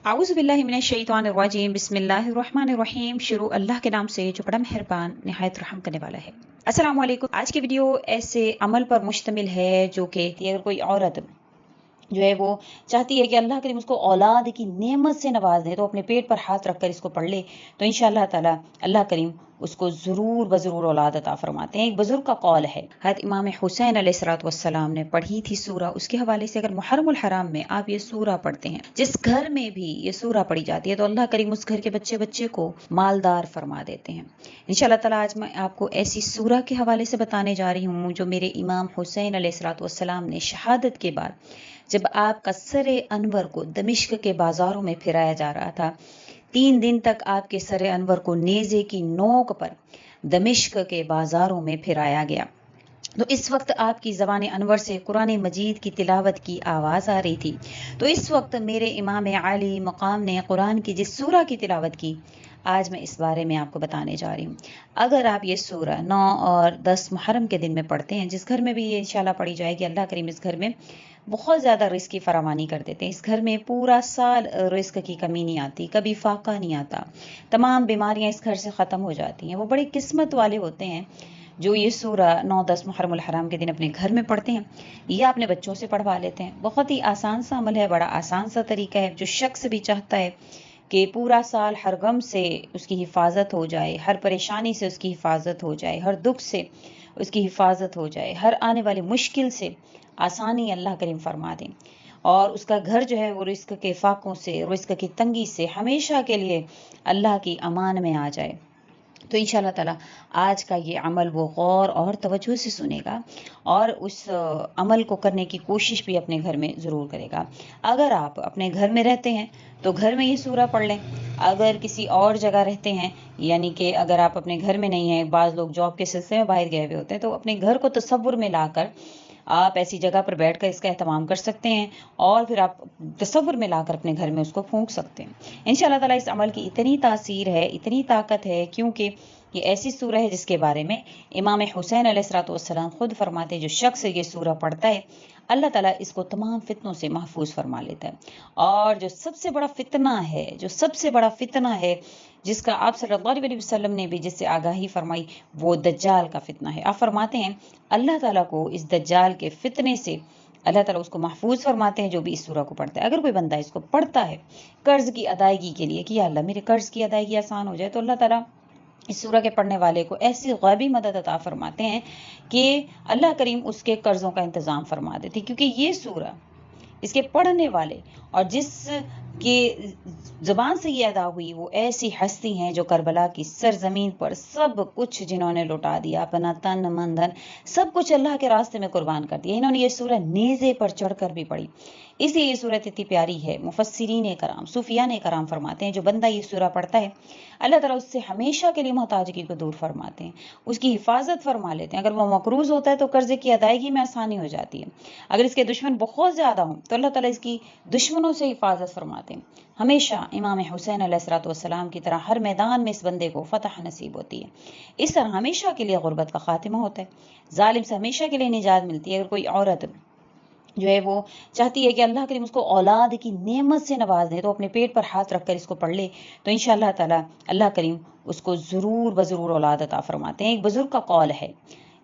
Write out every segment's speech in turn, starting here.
आऊज़ु बिल्लाहि मिनश शैतानिर रजीम बिस्मिल्लाहिर रहमानिर रहीम। शुरू अल्लाह के नाम से जो बड़ा मेहरबान निहायत रहम करने वाला है। अस्सलामु अलैकुम। आज की वीडियो ऐसे अमल पर मुश्तमिल है जो कि अगर कोई औरत जो है वो चाहती है कि अल्लाह करीम उसको औलाद की नेमत से नवाज दे, तो अपने पेट पर हाथ रखकर इसको पढ़ ले तो इंशाअल्लाह ताला अल्लाह करीम उसको ज़रूर ज़रूर औलाद अता फरमाते हैं। एक बुजुर्ग का कौल है, हज़रत इमाम हुसैन अलैहिस्सलातु वस्सलाम ने पढ़ी थी सूरा, उसके हवाले से अगर मुहर्रमुल हराम में आप ये सूरा पढ़ते हैं, जिस घर में भी ये सूरा पढ़ी जाती है, तो अल्लाह करीम उस घर के बच्चे बच्चे को मालदार फरमा देते हैं इंशाअल्लाह ताला। आज मैं आपको ऐसी सूरा के हवाले से बताने जा रही हूँ जो मेरे इमाम हुसैन अलैहिस्सलातु वस्सलाम ने शहादत के बाद जब आपका सरे अनवर को दमिश्क के बाजारों में फिराया जा रहा था, 3 दिन तक आपके सरे अनवर को नेज़े की नोक पर दमिश्क के बाजारों में फिराया गया। तो इस वक्त आपकी ज़बान अनवर से कुरान मजीद की तिलावत की आवाज़ आ रही थी। तो इस वक्त मेरे इमाम आली मकाम ने कुरान की जिस सूरा की तिलावत की, आज मैं इस बारे में आपको बताने जा रही हूँ। अगर आप ये सूरा 9 और 10 मुहर्रम के दिन में पढ़ते हैं, जिस घर में भी ये इंशाल्लाह पढ़ी जाएगी, अल्लाह करीम इस घर में बहुत ज़्यादा रिस्क की फरामानी कर देते हैं। इस घर में पूरा साल रिस्क की कमी नहीं आती, कभी फाका नहीं आता, तमाम बीमारियाँ इस घर से ख़त्म हो जाती हैं। वो बड़ी किस्मत वाले होते हैं जो ये सूरा 9-10 मुहर्रमुल हराम के दिन अपने घर में पढ़ते हैं या अपने बच्चों से पढ़वा लेते हैं। बहुत ही आसान सा अमल है, बड़ा आसान सा तरीका है। जो शख्स भी चाहता है कि पूरा साल हर गम से उसकी हिफाजत हो जाए, हर परेशानी से उसकी हिफाजत हो जाए, हर दुख से उसकी हिफाजत हो जाए, हर आने वाली मुश्किल से आसानी अल्लाह करीम फरमा दें और उसका घर जो है वो रिस्क के फाकों से, रिस्क की तंगी से हमेशा के लिए अल्लाह की अमान में आ जाए, तो इंशाअल्लाह ताला आज का ये अमल वो गौर और तवज्जो से सुनेगा और उस अमल को करने की कोशिश भी अपने घर में ज़रूर करेगा। अगर आप अपने घर में रहते हैं तो घर में ये सूरा पढ़ लें। अगर किसी और जगह रहते हैं, यानी कि अगर आप अपने घर में नहीं हैं, बाज़ लोग जॉब के सिलसिले में बाहर गए हुए होते हैं, तो अपने घर को तसव्वुर में लाकर आप ऐसी जगह पर बैठकर इसका एहतमाम कर सकते हैं और फिर आप तसव्वुर में लाकर अपने घर में उसको फूंक सकते हैं। इंशाअल्लाह ताला इस अमल की इतनी तासीर है, इतनी ताकत है, क्योंकि ये ऐसी सूरा है जिसके बारे में इमाम हुसैन अलैहिस्सलातु वस्सलाम खुद फरमाते हैं, जो शख्स ये सूरा पढ़ता है अल्लाह ताला इसको तमाम फितनों से महफूज फरमा लेता है। और जो सबसे बड़ा फितना है, जो सबसे बड़ा फितना है जिसका आप सल्लल्लाहु अलैहि वसल्लम ने भी जिससे आगाही फरमाई, वो दज्जाल का फितना है। आप फरमाते हैं अल्लाह ताला को इस दज्जाल के फितने से अल्लाह ताला उसको महफूज फरमाते हैं जो भी इस सूरा को पढ़ता है। अगर कोई बंदा इसको पढ़ता है कर्ज की अदायगी के लिए कि या अल्लाह मेरे कर्ज की अदायगी आसान हो जाए, तो अल्लाह ताला इस सूरा के पढ़ने वाले को ऐसी गैबी मदद अता फरमाते हैं कि अल्लाह करीम उसके कर्जों का इंतज़ाम फरमा देते हैं, क्योंकि ये सूरा इसके पढ़ने वाले और जिस के ज़बान से ये अदा हुई वो ऐसी हस्ती हैं जो करबला की सरजमीन पर सब कुछ जिन्होंने लुटा दिया, अपना तन मन धन सब कुछ अल्लाह के रास्ते में कुर्बान कर दिया। इन्होंने ये सूरह नेज़े पर चढ़कर भी पढ़ी, इसलिए ये सूरत इतनी प्यारी है। मुफस्सिरीन कराम, सूफियान कराम फरमाते हैं जो बंदा ये सूरा पढ़ता है अल्लाह ताला उससे हमेशा के लिए मोहताजगी को दूर फरमाते हैं, उसकी हिफाजत फरमा लेते हैं। अगर वो मकरूज होता है तो कर्जे की अदायगी में आसानी हो जाती है। अगर इसके दुश्मन बहुत ज़्यादा हों तो अल्लाह ताला इसकी दुश्मनों से हिफाजत फरमाते हैं। हमेशा इमाम हुसैन अलैहिस्सलातु वस्सलाम की तरह हर मैदान में इस बंदे को फतह नसीब होती है। इस तरह हमेशा के लिए गुर्बत का खात्मा होता है, जालिम से हमेशा के लिए निजात मिलती है। अगर कोई औरत जो है वो चाहती है कि अल्लाह करीम उसको औलाद की नेमत से नवाज दे, तो अपने पेट पर हाथ रखकर इसको पढ़ ले तो इंशाअल्लाह ताला अल्लाह करीम उसको ज़रूर ज़रूर औलाद अता फरमाते हैं। एक बुजुर्ग का कौल है,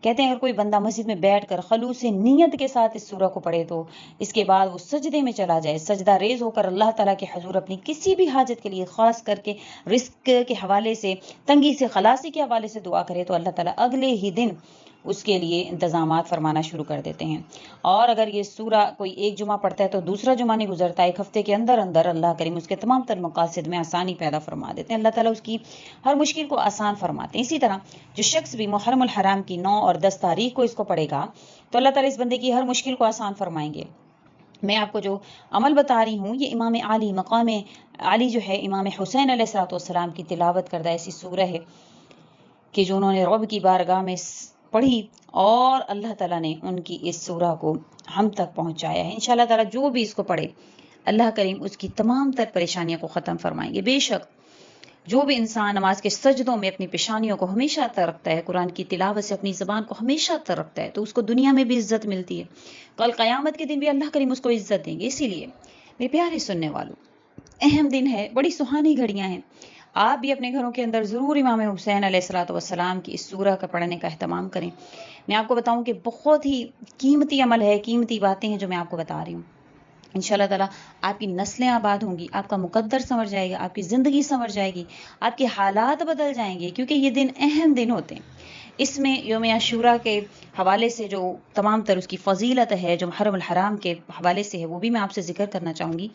कहते हैं अगर कोई बंदा मस्जिद में बैठकर खलूस नियत के साथ इस सूरा को पढ़े, तो इसके बाद वो सजदे में चला जाए, सजदा रेज होकर अल्लाह ताला के हजूर अपनी किसी भी हाजत के लिए, ख़ास करके रिस्क के हवाले से, तंगी से खलासी के हवाले से दुआ करे, तो अल्लाह ताला अगले ही दिन उसके लिए इंतज़ामात फरमाना शुरू कर देते हैं। और अगर ये सूरा कोई एक जुमा पढ़ता है तो दूसरा जुमा नहीं गुजरता, एक हफ्ते के अंदर अंदर अल्लाह करीम उसके तमाम तर मकासद में आसानी पैदा फरमा देते हैं। अल्लाह ताला उसकी हर मुश्किल को आसान फरमाते हैं। इसी तरह जो शख्स भी मुहर्रमुल हराम की 9 और 10 तारीख को इसको पढ़ेगा तो अल्लाह ताला इस बंदे की हर मुश्किल को आसान फरमाएंगे। मैं आपको जो अमल बता रही हूँ ये इमाम आली मकाम आली जो है इमाम हुसैन अलैहिस्सलातु वस्सलाम की तिलावत करदा ऐसी सूरह है कि जो उन्होंने रब की बारगाह में पढ़ी और अल्लाह ताला ने उनकी इस सूरा को हम तक पहुँचाया है। इंशाअल्लाह ताला जो भी इसको पढ़े अल्लाह करीम उसकी तमाम तर परेशानियों को ख़त्म फरमाएंगे। बेशक जो भी इंसान नमाज के सजदों में अपनी पेशानियों को हमेशा तर रखता है, कुरान की तिलावत से अपनी ज़बान को हमेशा तर रखता है, तो उसको दुनिया में भी इज्जत मिलती है, कल क़यामत के दिन भी अल्लाह करीम उसको इज्जत देंगे। इसीलिए मेरे प्यारे सुनने वालों, अहम दिन है, बड़ी सुहानी घड़ियां हैं। आप भी अपने घरों के अंदर ज़रूर इमाम हुसैन अलैहिस्सलाम की इस सूरह का पढ़ने का अहतमाम करें। मैं आपको बताऊं कि बहुत ही कीमती अमल है, कीमती बातें हैं जो मैं आपको बता रही हूँ। इंशाल्लाह ताला आपकी नस्लें आबाद होंगी, आपका मुकद्दर संवर जाएगा, आपकी ज़िंदगी संवर जाएगी, आपके हालात बदल जाएंगे, क्योंकि ये दिन अहम दिन होते हैं। इसमें योम आशूरा के हवाले से जो तमाम तर उसकी फ़जीलत है, जो मुहर्रम हराम के हवाले से है, वो भी मैं आपसे ज़िक्र करना चाहूँगी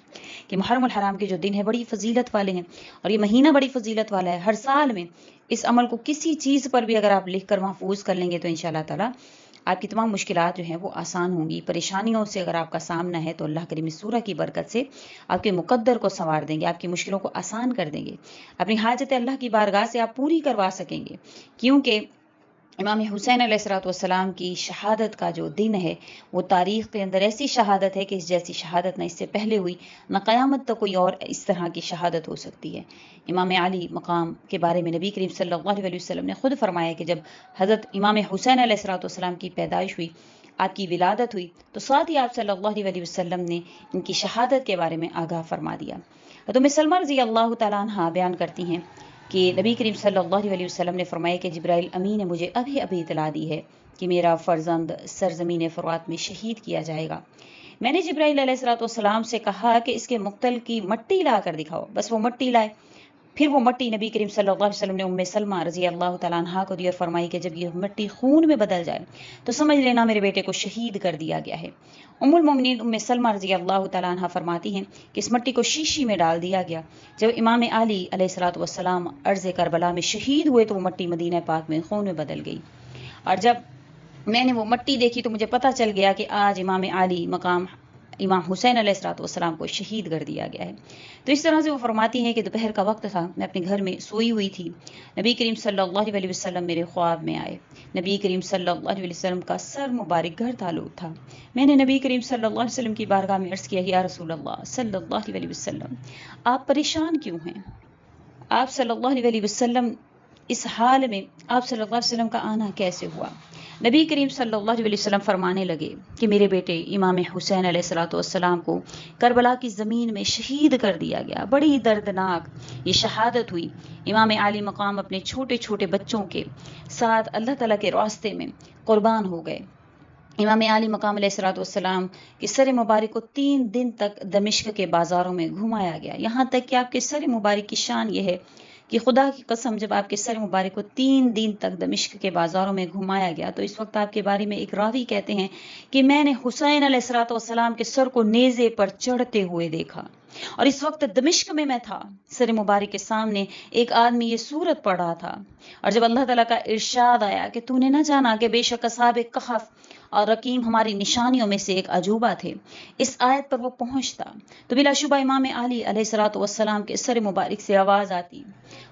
कि मुहर्रम हराम के जो दिन है बड़ी फ़जीलत वाले हैं और ये महीना बड़ी फ़जीलत वाला है। हर साल में इस अमल को किसी चीज़ पर भी अगर आप लिख कर महफूज कर लेंगे तो इंशाल्लाह ताला आपकी तमाम मुश्किलात जो हैं वो आसान होंगी। परेशानियों से अगर आपका सामना है तो अल्लाह करीम इस सूरह की बरकत से आपके मुकद्दर को संवार देंगे, आपकी मुश्किलों को आसान कर देंगे, अपनी हाजत अल्लाह की बारगाह से आप पूरी करवा सकेंगे। क्योंकि इमाम हुसैन अलैहिस्सलाम की शहादत का जो दिन है वो तारीख़ के अंदर ऐसी शहादत है कि इस जैसी शहादत न इससे पहले हुई, न क़यामत तक कोई और इस तरह की शहादत हो सकती है। इमाम अली मकाम के बारे में नबी करीम सल्लल्लाहु अलैहि वसल्लम ने खुद फरमाया कि जब हज़रत इमाम हुसैन अलैहिस्सलाम की पैदाइश हुई, आपकी विलादत हुई, तो साथ ही आप सल्लल्लाहु अलैहि वसल्लम ने इनकी शहादत के बारे में आगाह फरमा दिया। तो उम्मे सलमा रज़ी अल्लाह तआला अन्हा बयान करती हैं कि नबी करीम सल्लल्लाहु अलैहि वसल्लम ने फरमाया कि जिब्राइल अमीन ने मुझे अभी अभी इतला दी है कि मेरा फ़र्जंद सरज़मीन फ़ुरात में शहीद किया जाएगा। मैंने जिब्राइल अलैहिस्सलाम से कहा कि इसके मुक्तल की मट्टी ला कर दिखाओ। बस वो मट्टी लाए। फिर वो मट्टी नबी करीम सल्लल्लाहु अलैहि वसल्लम ने उम्मे सलमा रज़ी अल्लाह तआला अन्हा को दी और फरमाई कि जब ये मट्टी खून में बदल जाए तो समझ लेना मेरे बेटे को शहीद कर दिया गया है। उम्मुल मोमिनीन उम्मे सलमा रज़ी अल्लाह तआला अन्हा फरमाती हैं कि इस मट्टी को शीशी में डाल दिया गया। जब इमाम अली अलैहिस्सलातु वस्सलाम अर्ज़ करबला में शहीद हुए तो वो मट्टी मदीना पाक में खून में बदल गई। और जब मैंने वो मट्टी देखी तो मुझे पता चल गया कि आज इमाम अली मकाम इमाम हुसैन अलैहिस्सलाम को शहीद कर दिया गया है। तो इस तरह से वो फरमाती हैं कि दोपहर का वक्त था, मैं अपने घर में सोई हुई थी, नबी करीम सल्लल्लाहु अलैहि वसल्लम मेरे ख्वाब में आए। नबी करीम सल्लल्लाहु अलैहि वसल्लम का सर मुबारक घर ताल्लुक था। मैंने नबी करीम सल्लल्लाहु अलैहि वसल्लम की बारगाह में अर्ज़ किया, या रसूल अल्लाह सल्लल्लाहु अलैहि वसल्लम, आप परेशान क्यों हैं? आप सल्लल्लाहु अलैहि वसल्लम इस हाल में आप सल्लल्लाहु अलैहि वसल्लम का आना कैसे हुआ? नबी करीम सल्लल्लाहु अलैहि वसल्लम फरमाने लगे कि मेरे बेटे इमाम हुसैन अलैहिस्सलाम को करबला की ज़मीन में शहीद कर दिया गया। बड़ी दर्दनाक ये शहादत हुई। इमाम आली मकाम अपने छोटे छोटे बच्चों के साथ अल्लाह ताला के रास्ते में कुर्बान हो गए। इमाम आली मकाम अलैहिस्सलाम के सर मुबारक को 3 दिन तक दमिश्क के बाज़ारों में घुमाया गया। यहाँ तक कि आपके सर मुबारक की शान ये है कि खुदा की कसम जब आपके सर मुबारक को 3 दिन तक दमिश्क के बाज़ारों में घुमाया गया तो इस वक्त आपके बारे में एक रावी कहते हैं कि मैंने हुसैन अलैहिस्सलाम के सर को नेज़े पर चढ़ते हुए देखा और इस वक्त दमिश्क में मैं था। सर मुबारक के सामने एक आदमी ये सूरत पढ़ रहा था और जब अल्लाह ताला का इरशाद आया कि तूने न जाना कि बेशक असहाब कहफ और रकीम हमारी निशानियों में से एक अजूबा थे, इस आयत पर वो पहुंचता तो बिलाशुबा इमाम अली अलैहिस्सलाम के सर मुबारक से आवाज़ आती,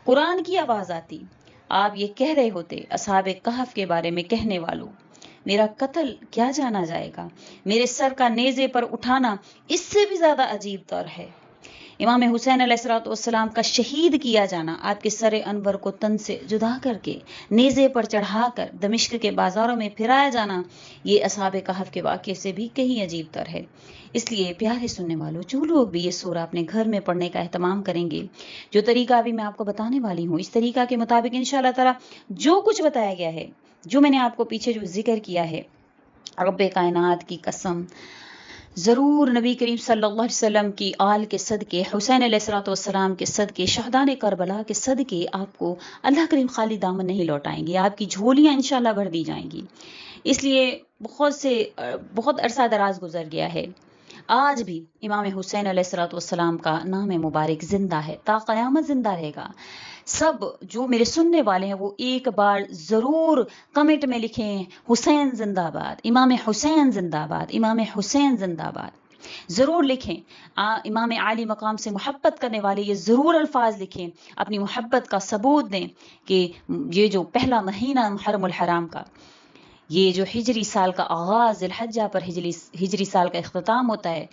कुरान की आवाज़ आती। आप ये कह रहे होते, असहाब कहफ के बारे में कहने वालों, मेरा कत्ल क्या जाना जाएगा, मेरे सर का नेज़े पर उठाना इससे भी ज़्यादा अजीब तौर है। इमाम हुसैन अलैहिस्सलाम का शहीद किया जाना, आपके सर अनवर को तन से जुदा करके नेज़े पर चढ़ाकर दमिश्क के बाज़ारों में फिराया जाना, ये असहाब कहफ के वाक़े से भी कहीं अजीब तर है। इसलिए प्यारे सुनने वालों, जो लोग भी ये सूरा अपने घर में पढ़ने का एहतमाम करेंगे, जो तरीका अभी मैं आपको बताने वाली हूँ, इस तरीका के मुताबिक इंशाअल्लाह ताला जो कुछ बताया गया है, जो मैंने आपको पीछे जो जिक्र किया है, रब्बे कायनात की कसम, ज़रूर नबी करीम सल्लल्लाहु अलैहि वसल्लम की आल के सदके, हुसैन अलैहिस्सलाम के सदके, शहदान करबला के सदके आपको अल्लाह करीम खाली दामन नहीं लौटाएंगे, आपकी झोलियाँ इंशाल्लाह भर दी जाएंगी। इसलिए बहुत अरसा दराज गुजर गया है, आज भी इमाम हुसैन अलैहिस्सलाम का नाम मुबारक जिंदा है, ता क़यामत जिंदा रहेगा। सब जो मेरे सुनने वाले हैं वो एक बार ज़रूर कमेंट में लिखें, हुसैन जिंदाबाद, इमाम हुसैन जिंदाबाद, इमाम हुसैन जिंदाबाद, ज़रूर लिखें। इमाम आली मकाम से मोहब्बत करने वाले ये ज़रूर अल्फाज लिखें, अपनी मोहब्बत का सबूत दें कि ये जो पहला महीना मुहर्रमुल हराम का, ये जो हिजरी साल का आगाज़ ज़िलहज्जा पर हिजरी साल का इख्तिताम होता है,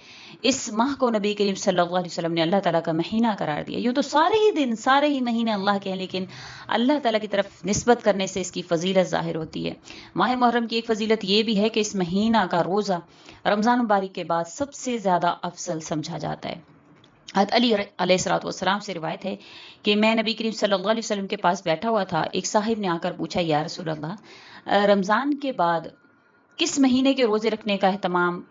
इस माह को नबी करीम सल्लल्लाहु अलैहि वसल्लम ने अल्लाह ताला का महीना करार दिया। यूँ तो सारे ही दिन, सारे ही महीने अल्लाह के हैं, लेकिन अल्लाह ताला की तरफ निस्बत करने से इसकी फ़जीलत ज़ाहिर होती है। माह मुहर्रम की एक फ़जीलत ये भी है कि इस महीना का रोज़ा रमज़ान मुबारक के बाद सबसे ज़्यादा अफजल समझा जाता है। حضرت علی علیہ الصلوۃ والسلام سے روایت ہے کہ میں نبی کریم صلی اللہ علیہ وسلم کے پاس بیٹھا ہوا تھا، ایک صاحب نے آ کر پوچھا یا رسول اللہ، رمضان کے بعد کس مہینے کے روزے رکھنے کا اہتمام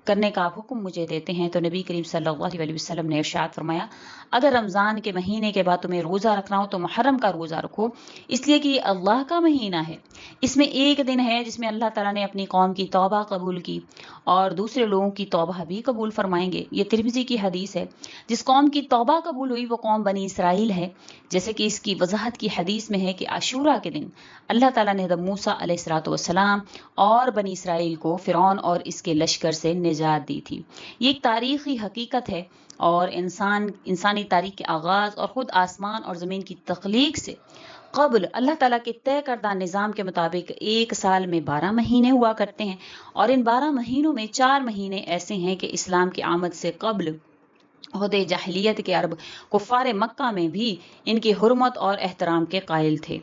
کرنے کا آپ حکم مجھے دیتے ہیں؟ تو نبی کریم صلی اللہ علیہ وسلم نے ارشاد فرمایا، اگر رمضان کے مہینے کے بعد تمہیں روزہ رکھنا ہو تو محرم کا روزہ رکھو، اس لیے کہ یہ اللہ کا مہینہ ہے، اس میں ایک دن ہے جس میں اللہ تعالیٰ نے اپنی قوم کی توبہ قبول کی اور دوسرے لوگوں کی توبہ بھی قبول فرمائیں گے۔ یہ ترمذی کی حدیث ہے۔ جس قوم کی توبہ قبول ہوئی وہ قوم بنی اسرائیل ہے، جیسے کہ اس کی وضاحت کی حدیث میں ہے کہ عاشورہ کے دن اللہ تعالیٰ نے حضرت موسیٰ علیہ الصلوۃ والسلام اور بنی اسرائیل کو فرعون اور اس کے لشکر سے نجات دی تھی۔ یہ ایک تاریخی حقیقت ہے اور انسانی تاریخ کے آغاز اور خود آسمان اور زمین کی تخلیق سے قبل اللہ تعالیٰ کے طے کردہ نظام کے مطابق ایک سال میں 12 مہینے ہوا کرتے ہیں، اور ان 12 مہینوں میں 4 مہینے ایسے ہیں کہ اسلام کی آمد سے قبل عہد جاہلیت کے عرب کفار مکہ میں بھی ان کی حرمت اور احترام کے قائل تھے،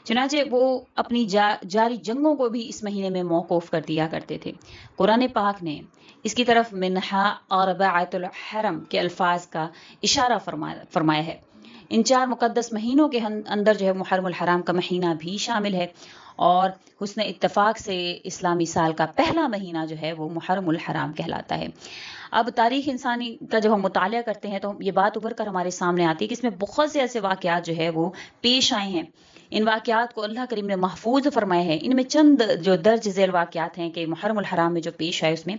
چنانچہ وہ اپنی جاری جنگوں کو بھی اس مہینے میں موقوف کر دیا کرتے تھے۔ قرآن پاک نے اس کی طرف منہا اربعۃ الحرم کے الفاظ کا اشارہ فرمایا ہے۔ ان 4 مقدس مہینوں کے اندر جو ہے محرم الحرام کا مہینہ بھی شامل ہے، اور حسن اتفاق سے اسلامی سال کا پہلا مہینہ جو ہے وہ محرم الحرام کہلاتا ہے۔ اب تاریخ انسانی کا جب ہم مطالعہ کرتے ہیں تو یہ بات ابھر کر ہمارے سامنے آتی ہے کہ اس میں بہت سے ایسے واقعات جو ہے وہ پیش آئے ہیں۔ ان واقعات کو اللہ کریم نے محفوظ فرمایا ہے۔ ان میں چند جو درج ذیل واقعات ہیں کہ محرم الحرام میں جو پیش آئے اس میں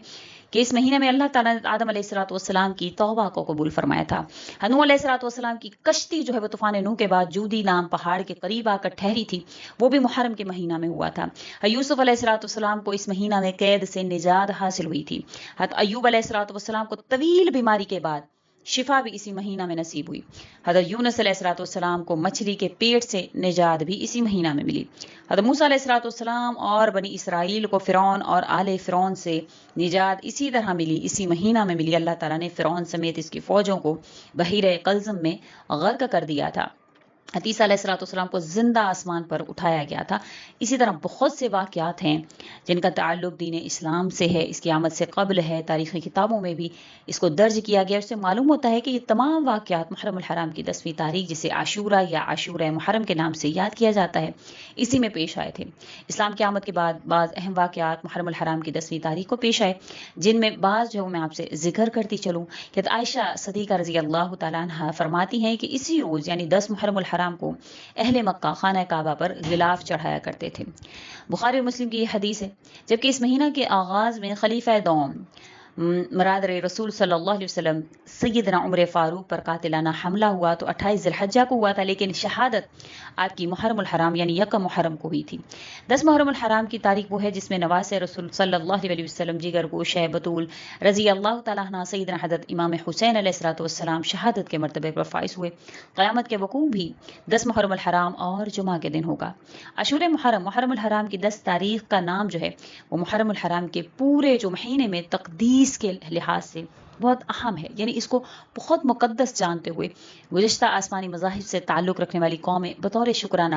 کہ اس مہینے میں اللہ تعالیٰ نے آدم علیہ الصلوۃ والسلام کی توبہ کو قبول فرمایا تھا۔ نوح علیہ الصلوۃ والسلام کی کشتی جو ہے وہ طوفان نوح کے بعد جودی نام پہاڑ کے قریب آ کر ٹھہری تھی، وہ بھی محرم کے مہینہ میں ہوا تھا۔ یوسف علیہ الصلوۃ والسلام کو اس مہینہ میں قید سے نجات حاصل ہوئی تھی۔ حضرت ایوب علیہ الصلوۃ والسلام کو طویل بیماری کے بعد شفا بھی اسی مہینہ میں نصیب ہوئی۔ حضرت یونس علیہ الصلوۃ والسلام کو مچھلی کے پیٹ سے نجات بھی اسی مہینہ میں ملی۔ حضرت موسیٰ علیہ الصلوۃ والسلام اور بنی اسرائیل کو فرعون اور آل فرعون سے نجات اسی طرح ملی، اسی مہینہ میں ملی۔ اللہ تعالیٰ نے فرعون سمیت اس کی فوجوں کو بحیرہ قلزم میں غرق کر دیا تھا۔ عیسیٰ علیہ الصلوۃ والسلام کو زندہ آسمان پر اٹھایا گیا تھا۔ اسی طرح بہت سے واقعات ہیں جن کا تعلق دین اسلام سے ہے، اس کی آمد سے قبل ہے، تاریخی کتابوں میں بھی اس کو درج کیا گیا۔ اس سے معلوم ہوتا ہے کہ یہ تمام واقعات محرم الحرام کی 10ویں تاریخ، جسے عاشورہ یا عاشورہ محرم کے نام سے یاد کیا جاتا ہے، اسی میں پیش آئے تھے۔ اسلام کی آمد کے بعد بعض اہم واقعات محرم الحرام کی 10ویں تاریخ کو پیش آئے، جن میں بعض جو میں آپ سے ذکر کرتی چلوں کہ عائشہ صدیقہ رضی اللہ تعالیٰ عنہ فرماتی ہیں کہ اسی روز یعنی 10 محرم الحرام کو اہل مکہ خانہ کعبہ پر غلاف چڑھایا کرتے تھے۔ بخاری اور مسلم کی یہ حدیث ہے۔ جبکہ اس مہینہ کے آغاز میں خلیفہ دوم مراد رسول صلی اللہ علیہ وسلم سیدنا عمر فاروق پر قاتلانہ حملہ ہوا تو 28 ذی الحجہ کو ہوا تھا، لیکن شہادت آپ کی محرم الحرام یعنی یکم محرم کو ہوئی تھی۔ 10 محرم الحرام کی تاریخ وہ ہے جس میں نواس رسول صلی اللہ علیہ وسلم جگر گوش بطول رضی اللہ تعالیٰ عنہ سیدنا حضرت امام حسین علیہ الصلوۃ والسلام شہادت کے مرتبے پر فائز ہوئے۔ قیامت کے وقوع بھی 10 محرم الحرام اور جمعہ کے دن ہوگا۔ عاشور محرم الحرام کی 10 تاریخ کا نام جو ہے وہ محرم الحرام کے پورے جو مہینے میں تقدیس کے لحاظ سے بہت اہم ہے، یعنی اس کو بہت مقدس جانتے ہوئے گزشتہ آسمانی مذاہب سے تعلق رکھنے والی قومیں بطور شکرانہ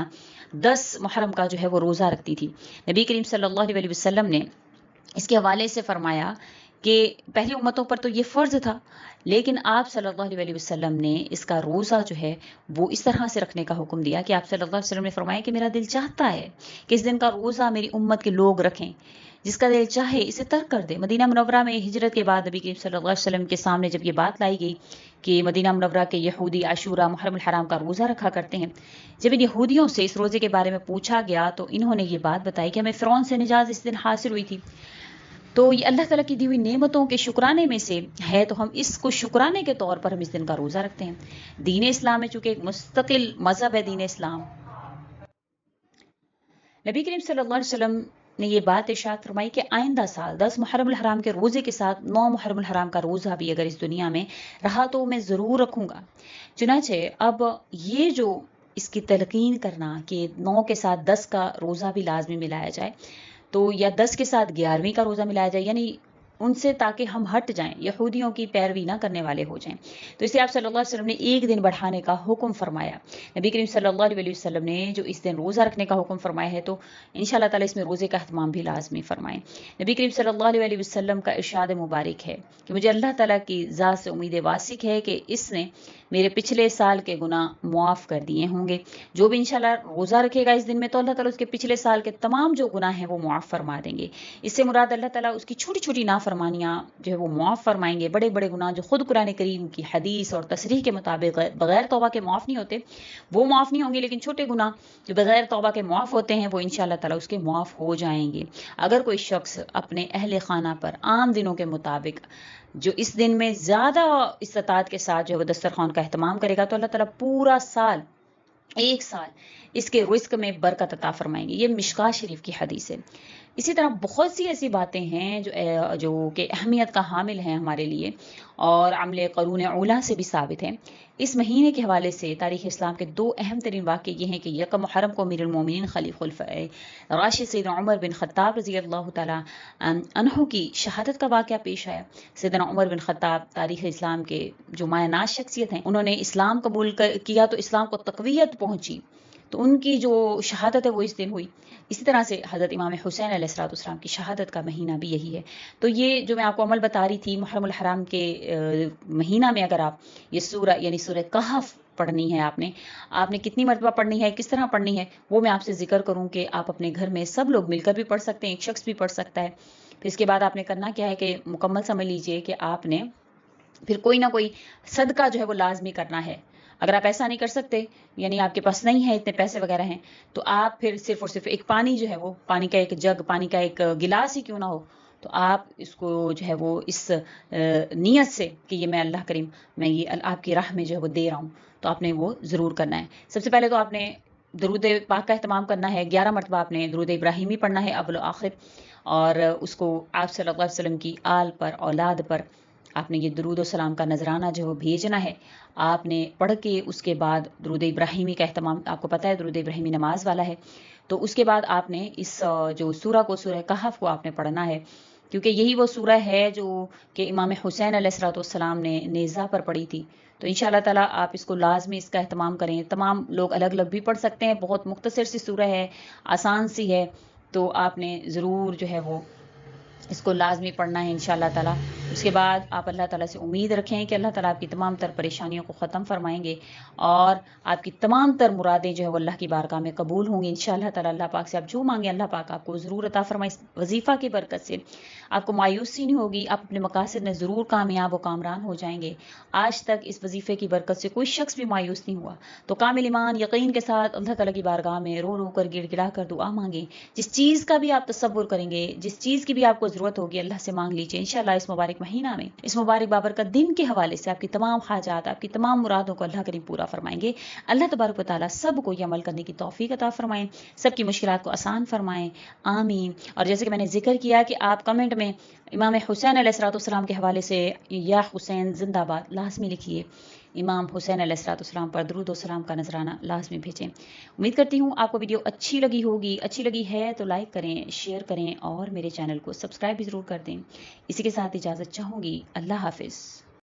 10 محرم کا جو ہے وہ روزہ رکھتی تھی۔ نبی کریم صلی اللہ علیہ وسلم نے اس کے حوالے سے فرمایا کہ پہلی امتوں پر تو یہ فرض تھا، لیکن آپ صلی اللہ علیہ وسلم نے اس کا روزہ جو ہے وہ اس طرح سے رکھنے کا حکم دیا کہ آپ صلی اللہ علیہ وسلم نے فرمایا کہ میرا دل چاہتا ہے کہ اس دن کا روزہ میری امت کے لوگ رکھیں، جس کا دل چاہے اسے ترک کر دے۔ مدینہ منورہ میں ہجرت کے بعد نبی کریم صلی اللہ علیہ وسلم کے سامنے جب یہ بات لائی گئی کہ مدینہ منورہ کے یہودی عاشورہ محرم الحرام کا روزہ رکھا کرتے ہیں، جب ان یہودیوں سے اس روزے کے بارے میں پوچھا گیا تو انہوں نے یہ بات بتائی کہ ہمیں فرعون سے نجات اس دن حاصل ہوئی تھی، تو یہ اللہ تعالیٰ کی دی ہوئی نعمتوں کے شکرانے میں سے ہے، تو ہم اس کو شکرانے کے طور پر ہم اس دن کا روزہ رکھتے ہیں۔ دین اسلام میں چونکہ ایک مستقل مذہب ہے دین اسلام، نبی کریم صلی اللہ علیہ وسلم نے یہ بات ارشاد فرمائی کہ آئندہ سال 10 محرم الحرام کے روزے کے ساتھ 9 محرم الحرام کا روزہ بھی اگر اس دنیا میں رہا تو میں ضرور رکھوں گا۔ چنانچہ اب یہ جو اس کی تلقین کرنا کہ 9 کے ساتھ 10 کا روزہ بھی لازمی ملایا جائے، تو یا 10 کے ساتھ 11ویں کا روزہ ملایا جائے، یعنی ان سے تاکہ ہم ہٹ جائیں، یہودیوں کی پیروی نہ کرنے والے ہو جائیں۔ تو اسے آپ صلی اللہ علیہ وسلم نے ایک دن بڑھانے کا حکم فرمایا۔ نبی کریم صلی اللہ علیہ وسلم نے جو اس دن روزہ رکھنے کا حکم فرمایا ہے، تو انشاءاللہ تعالیٰ اس میں روزے کا اہتمام بھی لازمی فرمائیں۔ نبی کریم صلی اللہ علیہ وسلم کا ارشاد مبارک ہے کہ مجھے اللہ تعالیٰ کی ذات سے امید واسق ہے کہ اس نے میرے پچھلے سال کے گناہ معاف کر دیے ہوں گے۔ جو بھی انشاءاللہ روزہ رکھے گا اس دن میں، تو اللہ تعالیٰ اس کے پچھلے سال کے تمام جو گناہ ہیں وہ معاف فرما دیں گے۔ اس سے مراد اللہ تعالیٰ اس کی چھوٹی چھوٹی نافرمانیاں جو ہے وہ معاف فرمائیں گے۔ بڑے بڑے گناہ جو خود قرآن کریم کی حدیث اور تصریح کے مطابق بغیر توبہ کے معاف نہیں ہوتے، وہ معاف نہیں ہوں گے، لیکن چھوٹے گناہ جو بغیر توبہ کے معاف ہوتے ہیں وہ انشاءاللہ تعالیٰ اس کے معاف ہو جائیں گے۔ اگر کوئی شخص اپنے اہل خانہ پر عام دنوں کے مطابق جو اس دن میں زیادہ استطاعت کے ساتھ جو ہے وہ دسترخوان کا اہتمام کرے گا، تو اللہ تعالیٰ پورا سال، ایک سال اس کے رزق میں برکت عطا فرمائیں گے۔ یہ مشکاہ شریف کی حدیث ہے۔ اسی طرح بہت سی ایسی باتیں ہیں جو کہ اہمیت کا حامل ہیں ہمارے لیے اور عمل قرون اولیٰ سے بھی ثابت ہیں۔ اس مہینے کے حوالے سے تاریخ اسلام کے دو اہم ترین واقعے یہ ہیں کہ یکم محرم کو امیر المومنین خلیفہ راشد سیدنا عمر بن خطاب رضی اللہ تعالیٰ عنہ کی شہادت کا واقعہ پیش آیا۔ سیدنا عمر بن خطاب تاریخ اسلام کے جو مایہ ناز شخصیت ہیں، انہوں نے اسلام قبول کیا تو اسلام کو تقویت پہنچی، تو ان کی جو شہادت ہے وہ اس دن ہوئی۔ اسی طرح سے حضرت امام حسین علیہ السلام کی شہادت کا مہینہ بھی یہی ہے۔ تو یہ جو میں آپ کو عمل بتا رہی تھی، محرم الحرام کے مہینہ میں اگر آپ یہ سورہ یعنی سورہ کہف پڑھنی ہے، آپ نے کتنی مرتبہ پڑھنی ہے، کس طرح پڑھنی ہے، وہ میں آپ سے ذکر کروں کہ آپ اپنے گھر میں سب لوگ مل کر بھی پڑھ سکتے ہیں، ایک شخص بھی پڑھ سکتا ہے۔ پھر اس کے بعد آپ نے کرنا کیا ہے کہ مکمل سمجھ لیجئے کہ آپ نے پھر کوئی نہ کوئی صدقہ جو ہے وہ لازمی کرنا ہے۔ اگر آپ ایسا نہیں کر سکتے، یعنی آپ کے پاس نہیں ہے اتنے پیسے وغیرہ ہیں، تو آپ پھر صرف اور صرف ایک پانی جو ہے وہ پانی کا ایک جگ، پانی کا ایک گلاس ہی کیوں نہ ہو، تو آپ اس کو جو ہے وہ اس نیت سے کہ یہ میں اللہ کریم میں یہ آپ کی راہ میں جو ہے وہ دے رہا ہوں، تو آپ نے وہ ضرور کرنا ہے۔ سب سے پہلے تو آپ نے درود پاک کا اہتمام کرنا ہے۔ 11 مرتبہ آپ نے درود ابراہیمی پڑھنا ہے اول و آخر، اور اس کو آپ صلی اللہ علیہ وسلم کی آل پر، اولاد پر آپ نے یہ درود و سلام کا نذرانہ جو ہے وہ بھیجنا ہے۔ آپ نے پڑھ کے اس کے بعد درود ابراہیمی کا اہتمام، آپ کو پتہ ہے درود ابراہیمی نماز والا ہے، تو اس کے بعد آپ نے اس جو سورہ کو، سورہ کہف کو آپ نے پڑھنا ہے، کیونکہ یہی وہ سورہ ہے جو کہ امام حسین علیہ السلام نے نیزہ پر پڑھی تھی۔ تو انشاءاللہ تعالیٰ آپ اس کو لازمی اس کا اہتمام کریں۔ تمام لوگ الگ الگ بھی پڑھ سکتے ہیں، بہت مختصر سی سورہ ہے، آسان سی ہے، تو آپ نے ضرور جو ہے وہ اس کو لازمی پڑھنا ہے انشاءاللہ تعالیٰ۔ اس کے بعد آپ اللہ تعالیٰ سے امید رکھیں کہ اللہ تعالیٰ آپ کی تمام تر پریشانیوں کو ختم فرمائیں گے اور آپ کی تمام تر مرادیں جو ہے وہ اللہ کی بارگاہ میں قبول ہوں گی انشاءاللہ تعالیٰ۔ اللہ پاک سے آپ جو مانگیں اللہ پاک آپ کو ضرور عطا فرمائے۔ اس وظیفہ کی برکت سے آپ کو مایوسی نہیں ہوگی، آپ اپنے مقاصد میں ضرور کامیاب و کامران ہو جائیں گے۔ آج تک اس وظیفے کی برکت سے کوئی شخص بھی مایوس نہیں ہوا، تو کامل ایمان یقین کے ساتھ اللہ تعالیٰ کی بارگاہ میں رو رو کر، گڑ گڑا کر دعا مانگیں۔ جس چیز کا بھی آپ تصور کریں گے، جس چیز کی بھی آپ کو ضرورت ہوگی، اللہ سے مانگ لیجئے۔ انشاءاللہ اس مبارک مہینہ میں، اس مبارک بابرکت دن کے حوالے سے آپ کی تمام حاجات، آپ کی تمام مرادوں کو اللہ کریم پورا فرمائیں گے۔ اللہ تبارک و تعالیٰ سب کو یہ عمل کرنے کی توفیق عطا فرمائیں، سب کی مشکلات کو آسان فرمائیں، آمین۔ اور جیسے کہ میں نے ذکر کیا کہ آپ کمنٹ میں امام حسین علیہ السلام کے حوالے سے یا حسین زندہ باد لازمی لکھیے، امام حسین علیہ السلام پر درود و سلام کا نذرانہ لازمی بھیجیں۔ امید کرتی ہوں آپ کو ویڈیو اچھی لگی ہوگی، اچھی لگی ہے تو لائک کریں، شیئر کریں اور میرے چینل کو سبسکرائب بھی ضرور کر دیں۔ اسی کے ساتھ اجازت چاہوں گی، اللہ حافظ۔